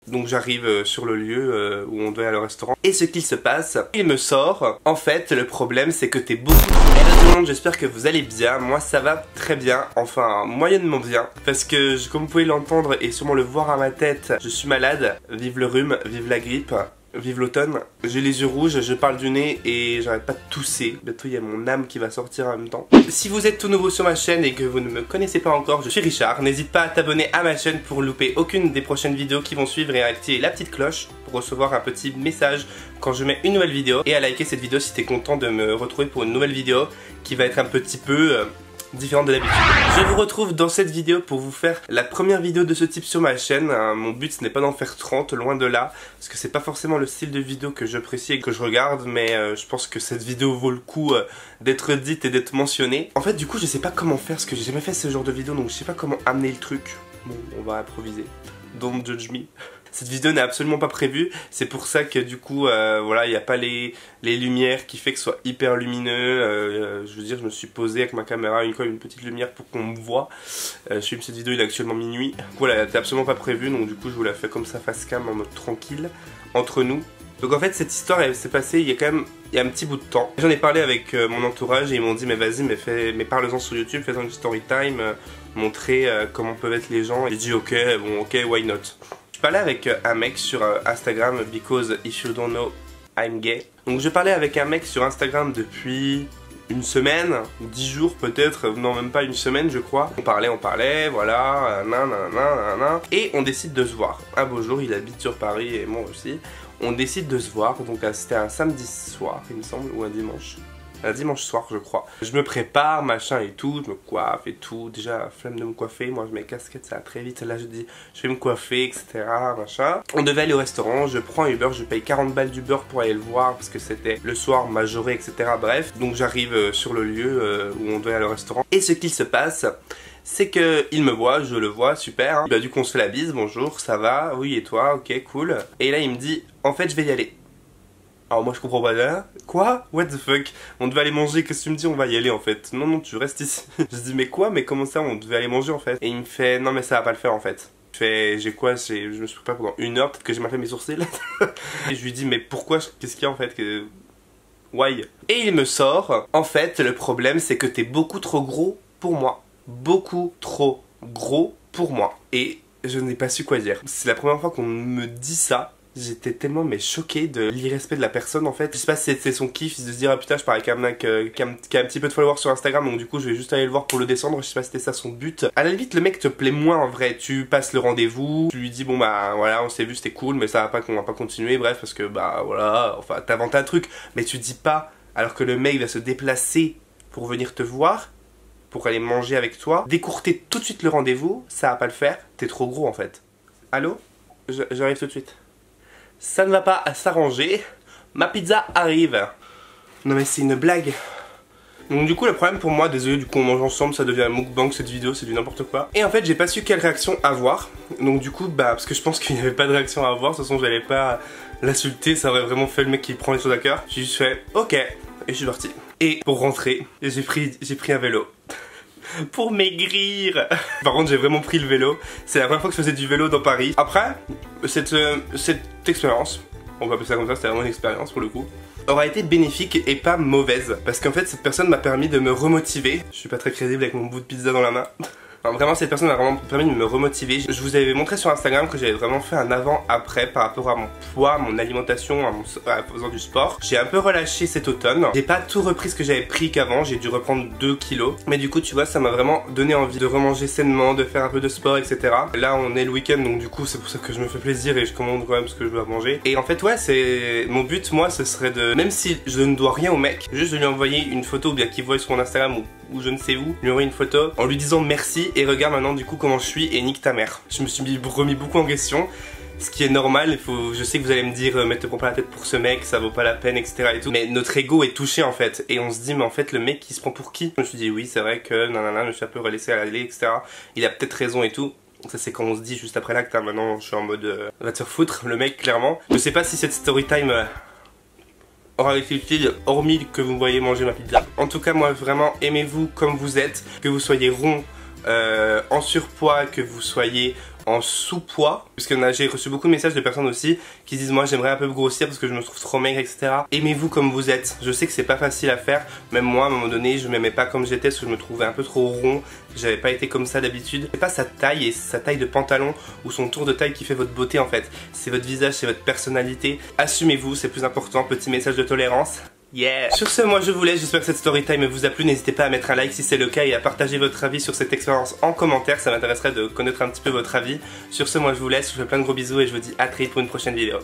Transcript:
Donc j'arrive sur le lieu où on doit aller au restaurant. Et ce qu'il se passe, il me sort. En fait, le problème c'est que t'es beaucoup trop... Hello tout le monde, j'espère que vous allez bien. Moi ça va très bien, enfin moyennement bien. Parce que comme vous pouvez l'entendre et sûrement le voir à ma tête, je suis malade. Vive le rhume, vive la grippe. Vive l'automne. J'ai les yeux rouges, je parle du nez et j'arrête pas de tousser. Bientôt il y a mon âme qui va sortir en même temps. Si vous êtes tout nouveau sur ma chaîne et que vous ne me connaissez pas encore, je suis Richard. N'hésite pas à t'abonner à ma chaîne pour louper aucune des prochaines vidéos qui vont suivre et à activer la petite cloche pour recevoir un petit message quand je mets une nouvelle vidéo. Et à liker cette vidéo si t'es content de me retrouver pour une nouvelle vidéo qui va être un petit peu... différente de d'habitude. Je vous retrouve dans cette vidéo pour vous faire la première vidéo de ce type sur ma chaîne. Mon but ce n'est pas d'en faire 30, loin de là, parce que c'est pas forcément le style de vidéo que j'apprécie et que je regarde, mais je pense que cette vidéo vaut le coup d'être dite et d'être mentionnée. En fait du coup je sais pas comment faire, parce que j'ai jamais fait ce genre de vidéo, donc je sais pas comment amener le truc. Bon, on va improviser. Don't judge me. Cette vidéo n'est absolument pas prévue, c'est pour ça que du coup, voilà, il n'y a pas les lumières qui fait que ce soit hyper lumineux. Je veux dire, je me suis posé avec ma caméra, une petite lumière pour qu'on me voit. Je filme cette vidéo, il est actuellement minuit. Voilà, elle n'était absolument pas prévue, donc du coup, je vous la fais comme ça, face cam, en mode tranquille, entre nous. Donc en fait, cette histoire, elle s'est passée il y a un petit bout de temps. J'en ai parlé avec mon entourage et ils m'ont dit, mais vas-y, mais parle-en sur YouTube, fais-en une story time, montrer comment peuvent être les gens. Et j'ai dit, ok, bon, ok, why not. Je parlais avec un mec sur Instagram, because if you don't know, I'm gay. Donc je parlais avec un mec sur Instagram depuis une semaine, 10 jours peut-être, non même pas une semaine je crois. On parlait, voilà, nanana. Et on décide de se voir. Un beau jour, il habite sur Paris et moi aussi. On décide de se voir, donc c'était un samedi soir il me semble, ou un dimanche soir je crois. Je me prépare, machin et tout, je me coiffe et tout. Déjà, flemme de me coiffer, moi je mets casquette, ça va très vite. Là je dis, je vais me coiffer, etc. machin. On devait aller au restaurant, je prends Uber, je paye 40 balles d'Uber pour aller le voir parce que c'était le soir, majoré, etc. Bref, donc j'arrive sur le lieu où on doit aller au restaurant. Et ce qu'il se passe, c'est que il me voit, je le vois, super. Hein. Bah du coup on se fait la bise, bonjour, ça va, oui et toi, ok, cool. Et là il me dit, en fait je vais y aller. Alors moi je comprends pas là. Quoi? What the fuck? On devait aller manger, qu'est-ce que tu me dis? On va y aller en fait. Non non, tu restes ici. Je dis mais quoi? Mais comment ça? On devait aller manger en fait. Et il me fait non mais ça va pas le faire en fait. Je fais j'ai quoi? Je me suis préparé pendant 1 heure, peut-être que j'ai mal fait mes sourcils. Et je lui dis mais pourquoi? Qu'est-ce qu'il y a en fait que... Why? Et il me sort, en fait le problème c'est que t'es beaucoup trop gros pour moi. Beaucoup trop gros pour moi. Et je n'ai pas su quoi dire. C'est la première fois qu'on me dit ça. J'étais tellement choqué de l'irrespect de la personne en fait. Je sais pas si c'est son kiff de se dire ah putain je parle avec un mec qui a un petit peu de followers sur Instagram, donc du coup je vais juste aller le voir pour le descendre. Je sais pas si c'était ça son but. À la limite le mec te plaît moins en vrai. Tu passes le rendez-vous, tu lui dis bon bah voilà on s'est vu c'était cool mais ça va pas qu'on va pas continuer, bref parce que bah voilà, enfin t'inventes un truc. Mais tu dis pas alors que le mec va se déplacer pour venir te voir, pour aller manger avec toi, décourter tout de suite le rendez-vous, ça va pas le faire, t'es trop gros en fait. Allô? J'arrive tout de suite. Ça ne va pas s'arranger, ma pizza arrive. Non mais c'est une blague. Donc du coup le problème pour moi, désolé du coup on mange ensemble, ça devient un mukbang cette vidéo, c'est du n'importe quoi. Et en fait j'ai pas su quelle réaction avoir. Donc du coup bah parce que je pense qu'il n'y avait pas de réaction à avoir, de toute façon j'allais pas l'insulter, ça aurait vraiment fait le mec qui prend les choses à cœur. J'ai juste fait ok et je suis parti. Et pour rentrer, j'ai pris un vélo. Pour maigrir. Par contre j'ai vraiment pris le vélo. C'est la première fois que je faisais du vélo dans Paris. Après cette expérience, on va appeler ça comme ça, c'était vraiment une expérience pour le coup, aura été bénéfique et pas mauvaise. Parce qu'en fait cette personne m'a permis de me remotiver. Je suis pas très crédible avec mon bout de pizza dans la main. Enfin, vraiment cette personne m'a vraiment permis de me remotiver. Je vous avais montré sur Instagram que j'avais vraiment fait un avant-après par rapport à mon poids, mon alimentation, à faisant du sport. J'ai un peu relâché cet automne. J'ai pas tout repris ce que j'avais pris qu'avant, j'ai dû reprendre 2 kilos. Mais du coup tu vois ça m'a vraiment donné envie de remanger sainement, de faire un peu de sport etc. Là on est le week-end donc du coup c'est pour ça que je me fais plaisir et je commande quand même ce que je dois manger. Et en fait ouais c'est mon but moi ce serait de, même si je ne dois rien au mec, juste de lui envoyer une photo ou bien qu'il voit sur mon Instagram ou je ne sais où, lui envoyer une photo en lui disant merci et regarde maintenant du coup comment je suis et nique ta mère. Je me suis remis beaucoup en question, ce qui est normal. Je sais que vous allez me dire mais te prends pas la tête pour ce mec, ça vaut pas la peine etc et tout, mais notre ego est touché en fait et on se dit mais en fait le mec il se prend pour qui? Je me suis dit oui c'est vrai que nanana, je me suis un peu relaissé à aller etc, il a peut-être raison et tout. Ça c'est quand on se dit juste après l'acte, hein. Maintenant je suis en mode va te faire foutre le mec clairement. Je sais pas si cette story time aura été utile, hormis que vous me voyez manger ma pizza. En tout cas moi vraiment aimez-vous comme vous êtes, que vous soyez rond, en surpoids, que vous soyez en sous-poids, puisque j'ai reçu beaucoup de messages de personnes aussi qui disent moi j'aimerais un peu grossir parce que je me trouve trop maigre, etc. Aimez-vous comme vous êtes. Je sais que c'est pas facile à faire, même moi à un moment donné je m'aimais pas comme j'étais parce que je me trouvais un peu trop rond, j'avais pas été comme ça d'habitude. C'est pas sa taille et sa taille de pantalon ou son tour de taille qui fait votre beauté en fait, c'est votre visage, c'est votre personnalité. Assumez-vous, c'est plus important. Petit message de tolérance. Yeah. Sur ce, moi je vous laisse, j'espère que cette story time vous a plu, n'hésitez pas à mettre un like si c'est le cas et à partager votre avis sur cette expérience en commentaire, ça m'intéresserait de connaître un petit peu votre avis. Sur ce, moi je vous laisse, je vous fais plein de gros bisous et je vous dis à très vite pour une prochaine vidéo.